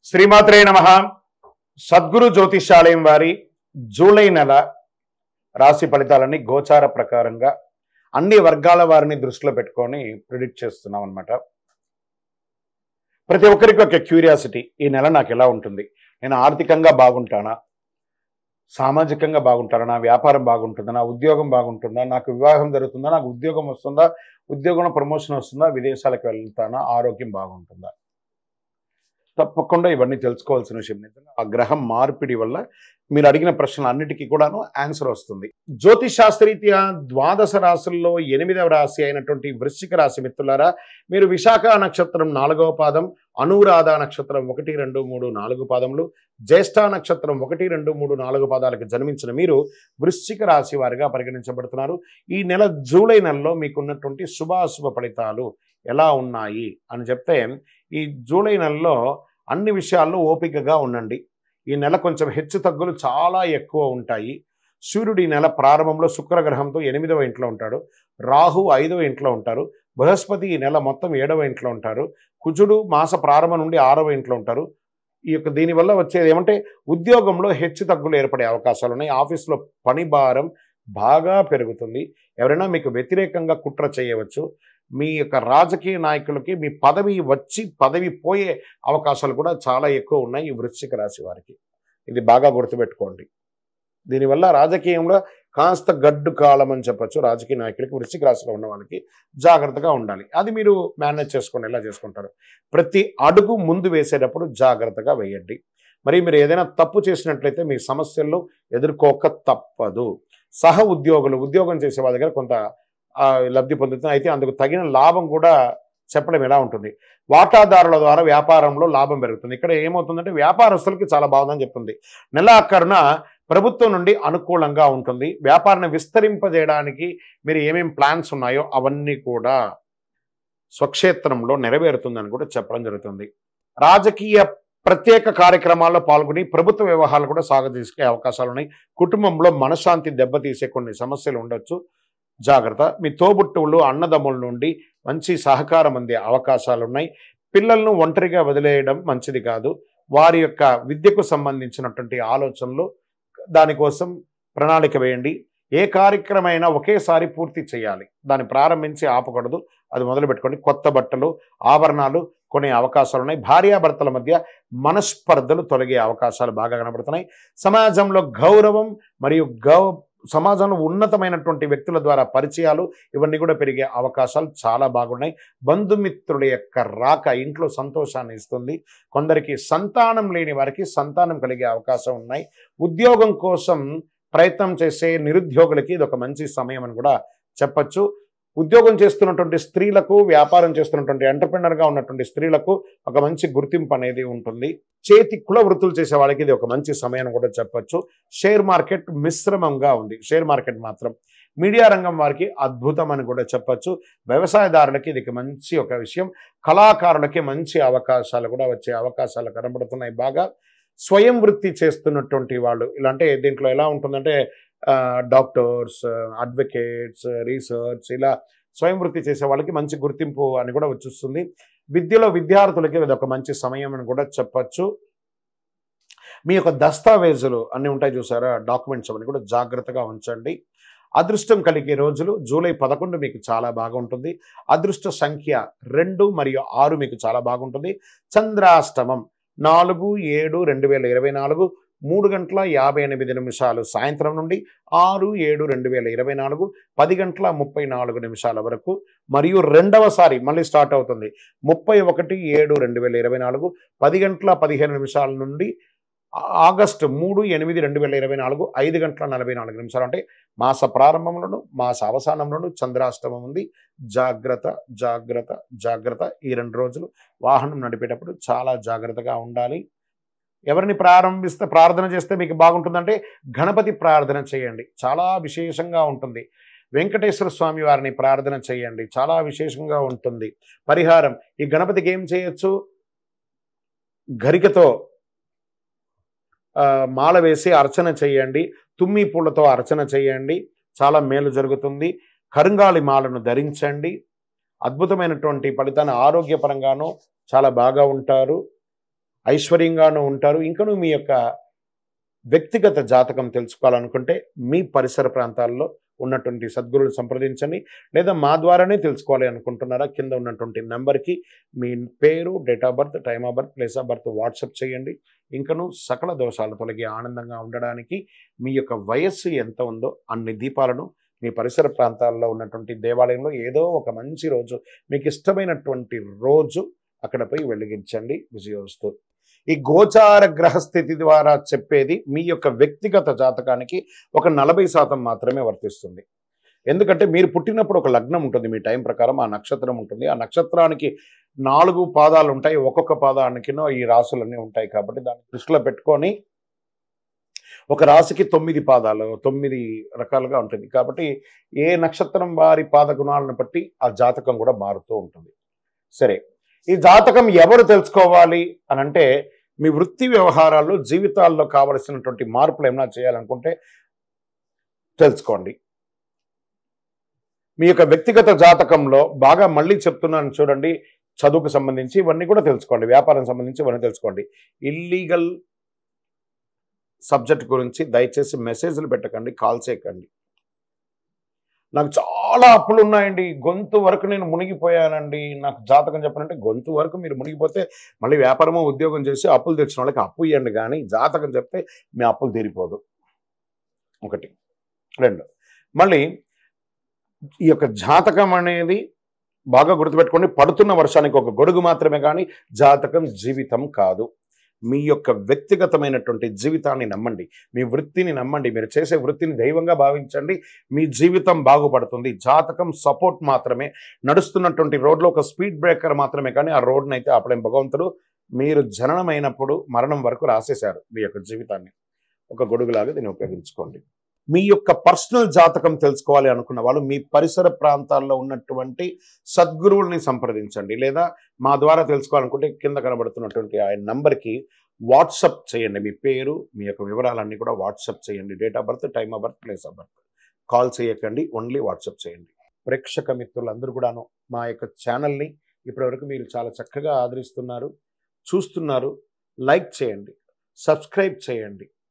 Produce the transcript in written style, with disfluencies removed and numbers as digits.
శ్రీమాత్రే నమః. సద్గురు జ్యోతిషాలయం వారి జూలై నెల రాశి ఫలితాలని గోచార ప్రకారంగా అన్ని వర్గాల వారిని దృష్టిలో పెట్టుకొని ప్రిడిక్ట్ చేస్తున్నాం అనమాట. ప్రతి ఒక్కరికి ఒక క్యూరియాసిటీ, ఈ నెల నాకు ఎలా ఉంటుంది, నేను ఆర్థికంగా బాగుంటానా, సామాజికంగా బాగుంటానా, నా వ్యాపారం బాగుంటుందా, నా ఉద్యోగం బాగుంటుందా, నాకు వివాహం జరుగుతుందా, నాకు ఉద్యోగం వస్తుందా, ఉద్యోగంలో ప్రమోషన్ వస్తుందా, విదేశాలకు వెళ్తానా, ఆరోగ్యం బాగుంటుందా. తప్పకుండా ఇవన్నీ తెలుసుకోవాల్సిన విషయం. నిజంగా ఆ గ్రహం మార్పిడి వల్ల మీరు అడిగిన ప్రశ్నలు అన్నిటికీ కూడాను ఆన్సర్ వస్తుంది. జ్యోతిష్ శాస్త్రరీత్యా ద్వాదశ రాశుల్లో 8వ రాశి అయినటువంటి వృశ్చిక రాశి మిత్రులారా, మీరు విశాఖ నక్షత్రం 4వ పాదం, అనురాధ నక్షత్రం 1, 2, 3, 4 పాదములు, జ్యేష్ఠ నక్షత్రం 1, 2, 3, 4 పాదాలకు జన్మించిన మీరు వృశ్చిక రాశి వారిగా పరిగణించబడుతున్నారు. ఈ నెల జూలై నెలలో మీకున్నటువంటి శుభాశుభ ఫలితాలు ఎలా ఉన్నాయి అని చెప్తే, ఈ జూలై నెలలో అన్ని విషయాల్లో ఓపికగా ఉండండి. ఈ నెల కొంచెం హెచ్చు తగ్గులు చాలా ఎక్కువ ఉంటాయి. సూర్యుడు ఈ నెల ప్రారంభంలో శుక్రగ్రహంతో 8వ ఇంట్లో ఉంటాడు, రాహు 5వ ఇంట్లో ఉంటారు, బృహస్పతి ఈ నెల మొత్తం 7వ ఇంట్లో ఉంటారు, కుజుడు మాస ప్రారంభం నుండి 6వ ఇంట్లో ఉంటారు. దీనివల్ల వచ్చేది ఏమంటే ఉద్యోగంలో హెచ్చు తగ్గులు ఏర్పడే అవకాశాలు ఉన్నాయి. ఆఫీస్లో పని భారం బాగా పెరుగుతుంది. ఎవరైనా మీకు వ్యతిరేకంగా కుట్ర చేయవచ్చు. మీ యొక్క రాజకీయ నాయకులకి మీ పదవి వచ్చి పదవి పోయే అవకాశాలు కూడా చాలా ఎక్కువ ఉన్నాయి ఈ వృశ్చిక రాశి వారికి. ఇది బాగా గుర్తుపెట్టుకోండి. దీనివల్ల రాజకీయంలో కాస్త గడ్డు కాలం అని చెప్పచ్చు. రాజకీయ నాయకులకి వృశ్చిక రాశిలో ఉన్న వాళ్ళకి జాగ్రత్తగా ఉండాలి. అది మీరు మేనేజ్ చేసుకోండి. ఎలా చేసుకుంటారు? ప్రతి అడుగు ముందు వేసేటప్పుడు జాగ్రత్తగా వేయండి. మరి మీరు ఏదైనా తప్పు చేసినట్లయితే మీ సమస్యల్లో ఎదుర్కోక తప్పదు. ఉద్యోగం చేసే వాళ్ళ దగ్గర కొంత లబ్ధి పొందుతుంది. అయితే అందుకు తగిన లాభం కూడా చెప్పడం ఎలా ఉంటుంది. వాటాదారుల ద్వారా వ్యాపారంలో లాభం పెరుగుతుంది. ఇక్కడ ఏమవుతుందంటే వ్యాపారస్తులకి చాలా బాగుందని చెప్తుంది. నెలాఖరున ప్రభుత్వం నుండి అనుకూలంగా ఉంటుంది. వ్యాపారాన్ని విస్తరింపజేయడానికి మీరు ఏమేం ప్లాన్స్ ఉన్నాయో అవన్నీ కూడా స్వక్షేత్రంలో నెరవేరుతుందని కూడా చెప్పడం జరుగుతుంది. రాజకీయ ప్రత్యేక కార్యక్రమాల్లో పాల్గొని ప్రభుత్వ వ్యవహారాలు కూడా సాగదీసే అవకాశాలు ఉన్నాయి. కుటుంబంలో మనశ్శాంతి దెబ్బతీసే కొన్ని సమస్యలు ఉండొచ్చు. జాగ్రత్త. మీ తోబుట్టువులు అన్నదమ్ముల నుండి మంచి సహకారం అందే అవకాశాలు ఉన్నాయి. పిల్లలను ఒంటరిగా వదిలేయడం మంచిది కాదు. వారి యొక్క విద్యకు సంబంధించినటువంటి ఆలోచనలు దానికోసం ప్రణాళిక వేయండి. ఏ కార్యక్రమైనా ఒకేసారి పూర్తి చేయాలి. దాన్ని ప్రారంభించి ఆపకూడదు. అది మొదలుపెట్టుకోండి. కొత్త బట్టలు, ఆభరణాలు కొనే అవకాశాలు ఉన్నాయి. భార్యాభర్తల మధ్య మనస్పర్ధలు తొలగే అవకాశాలు బాగా కనబడుతున్నాయి. సమాజంలో గౌరవం మరియు సమాజంలో ఉన్నతమైనటువంటి వ్యక్తుల ద్వారా పరిచయాలు ఇవన్నీ కూడా పెరిగే అవకాశాలు చాలా బాగున్నాయి. బంధుమిత్రుల యొక్క రాక ఇంట్లో సంతోషాన్ని ఇస్తుంది. కొందరికి సంతానం లేని వారికి సంతానం కలిగే అవకాశం ఉన్నాయి. ఉద్యోగం కోసం ప్రయత్నం చేసే నిరుద్యోగులకి ఇది ఒక మంచి సమయం అని కూడా చెప్పచ్చు. ఉద్యోగం చేస్తున్నటువంటి స్త్రీలకు, వ్యాపారం చేస్తున్నటువంటి ఎంటర్‌ప్రెన్యూర్‌గా ఉన్నటువంటి స్త్రీలకు ఒక మంచి గుర్తింపు అనేది ఉంటుంది. చేతి కుల వృత్తులు చేసే వాళ్ళకి ఇది ఒక మంచి సమయం కూడా చెప్పచ్చు. షేర్ మార్కెట్ మిశ్రమంగా ఉంది. షేర్ మార్కెట్ మాత్రం. మీడియా రంగం వారికి అద్భుతం అని కూడా చెప్పచ్చు. వ్యవసాయదారులకి ఇది మంచి ఒక విషయం. కళాకారులకి మంచి అవకాశాలు కూడా వచ్చే అవకాశాలు కనబడుతున్నాయి బాగా. స్వయం వృత్తి చేస్తున్నటువంటి వాళ్ళు ఇలాంటి దీంట్లో ఎలా ఉంటుందంటే డాక్టర్స్, అడ్వకేట్స్, రీసెర్చ్ ఇలా స్వయం వృత్తి చేసే వాళ్ళకి మంచి గుర్తింపు అని కూడా వచ్చేస్తుంది. విద్యలో విద్యార్థులకి ఇది ఒక మంచి సమయం అని కూడా చెప్పచ్చు. మీ యొక్క దస్తావేజులు అన్నీ ఉంటాయి చూసారా, డాక్యుమెంట్స్ అవన్నీ కూడా జాగ్రత్తగా ఉంచండి. అదృష్టం కలిగే రోజులు జూలై 11 మీకు చాలా బాగుంటుంది. అదృష్ట సంఖ్య 2 మరియు 6 మీకు చాలా బాగుంటుంది. చంద్రాష్టమం 4/7/2024 3:58 సాయంత్రం నుండి 6/7/2024 10:34 వరకు, మరియు రెండవసారి మళ్ళీ స్టార్ట్ అవుతుంది 31/7/2024 10:15 నుండి ఆగస్టు 3/8/2024 5:44 అంటే మాస ప్రారంభంలోను మాస అవసానంలోను చంద్రాష్టమం ఉంది. జాగ్రత్త జాగ్రత్త జాగ్రత్త. ఈ 2 రోజులు వాహనం నడిపేటప్పుడు చాలా జాగ్రత్తగా ఉండాలి. ఎవరిని ప్రార్థన చేస్తే మీకు బాగుంటుందంటే గణపతి ప్రార్థన చేయండి, చాలా విశేషంగా ఉంటుంది. వెంకటేశ్వర స్వామి వారిని ప్రార్థన చేయండి, చాలా విశేషంగా ఉంటుంది. పరిహారం, ఈ గణపతికి ఏం చేయొచ్చు? గరికతో మాల వేసి అర్చన చేయండి. తుమ్మి పూలతో అర్చన చేయండి, చాలా మేలు జరుగుతుంది. కరుంగాలి మాలను ధరించండి. అద్భుతమైనటువంటి ఫలితాన్ని ఆరోగ్యపరంగానూ చాలా బాగా ఉంటారు. ఐశ్వర్యంగానూ ఉంటారు. ఇంకనూ మీ యొక్క వ్యక్తిగత జాతకం తెలుసుకోవాలనుకుంటే మీ పరిసర ప్రాంతాల్లో ఉన్నటువంటి సద్గురువులు సంప్రదించండి. లేదా మా ద్వారానే తెలుసుకోవాలి అనుకుంటున్నారా, కింద ఉన్నటువంటి నెంబర్కి మీ పేరు, date of birth, time of birth, place of birth WhatsApp చేయండి. ఇంకనూ సకల దోషాలు తొలగి ఆనందంగా ఉండడానికి మీ యొక్క వయస్సు ఎంత ఉందో అన్ని దీపాలను మీ పరిసర ప్రాంతాల్లో ఉన్నటువంటి దేవాలయంలో ఏదో ఒక మంచి రోజు, మీకు ఇష్టమైనటువంటి రోజు అక్కడ పోయి వెలిగించండి. విజయోస్తు. ఈ గోచార గ్రహస్థితి ద్వారా చెప్పేది మీ యొక్క వ్యక్తిగత జాతకానికి ఒక 40% మాత్రమే వర్తిస్తుంది. ఎందుకంటే మీరు పుట్టినప్పుడు ఒక లగ్నం ఉంటుంది, మీ టైం ప్రకారం ఆ నక్షత్రం ఉంటుంది. ఆ నక్షత్రానికి 4 పాదాలు ఉంటాయి, ఒక్కొక్క పాదానికినో ఈ రాసులన్నీ ఉంటాయి. కాబట్టి దాన్ని దృష్టిలో పెట్టుకొని ఒక రాశికి 9 పాదాలు, 9 రకాలుగా ఉంటుంది. కాబట్టి ఏ నక్షత్రం వారి పాద గుణాలను బట్టి ఆ జాతకం కూడా మారుతూ ఉంటుంది. సరే, ఈ జాతకం ఎవరు తెలుసుకోవాలి అని అంటే, మీ వృత్తి వ్యవహారాల్లో జీవితాల్లో కావలసినటువంటి మార్పులు ఏమైనా చేయాలనుకుంటే తెలుసుకోండి. మీ యొక్క వ్యక్తిగత జాతకంలో బాగా మళ్ళీ చెప్తున్నాను చూడండి, చదువుకు సంబంధించి ఇవన్నీ కూడా తెలుసుకోండి, వ్యాపారం సంబంధించి ఇవన్నీ తెలుసుకోండి. ఇల్లీగల్ సబ్జెక్ట్ గురించి దయచేసి మెసేజ్లు పెట్టకండి, కాల్ చేయకండి. నాకు చాలా అప్పులు ఉన్నాయండి, గొంతు వరకు నేను మునిగిపోయానండి, నాకు జాతకం చెప్పనంటే గొంతు వరకు మీరు మునిగిపోతే మళ్ళీ వ్యాపారమో ఉద్యోగం చేసి అప్పులు తెచ్చిన వాళ్ళకి అప్పు ఇవ్వండి, కానీ జాతకం చెప్తే మీ అప్పులు తీరిపోదు. 1. 2, మళ్ళీ ఈ యొక్క జాతకం అనేది బాగా గుర్తుపెట్టుకోండి, పడుతున్న వర్షానికి ఒక గొడుగు మాత్రమే, కానీ జాతకం జీవితం కాదు. మీ యొక్క వ్యక్తిగతమైనటువంటి జీవితాన్ని నమ్మండి, మీ వృత్తిని నమ్మండి, మీరు చేసే వృత్తిని దైవంగా భావించండి, మీ జీవితం బాగుపడుతుంది. జాతకం సపోర్ట్ మాత్రమే, నడుస్తున్నటువంటి రోడ్లో ఒక స్పీడ్ బ్రేకర్ మాత్రమే, కానీ ఆ రోడ్ని అయితే అప్పుడేం భగవంతుడు మీరు జననమైనప్పుడు మరణం వరకు రాసేశారు. మీ యొక్క జీవితాన్ని ఒక గొడుగులాగా దీన్ని ఉపయోగించుకోండి. మీ యొక్క పర్సనల్ జాతకం తెలుసుకోవాలి అనుకున్న వాళ్ళు మీ పరిసర ప్రాంతాల్లో ఉన్నటువంటి సద్గురువుల్ని సంప్రదించండి. లేదా మా ద్వారా తెలుసుకోవాలనుకుంటే కింద కనబడుతున్నటువంటి ఆ నంబర్కి వాట్సప్ చేయండి. మీ పేరు, మీ యొక్క వివరాలన్నీ కూడా వాట్సప్ చేయండి. Date of birth, time of birth, place of birth. Call చేయకండి, ఓన్లీ వాట్సప్ చేయండి. ప్రేక్షక మిత్రులందరూ కూడాను మా యొక్క ఛానల్ని ఇప్పటివరకు మీరు చాలా చక్కగా ఆదరిస్తున్నారు, చూస్తున్నారు. లైక్ చేయండి, సబ్స్క్రైబ్ చేయండి.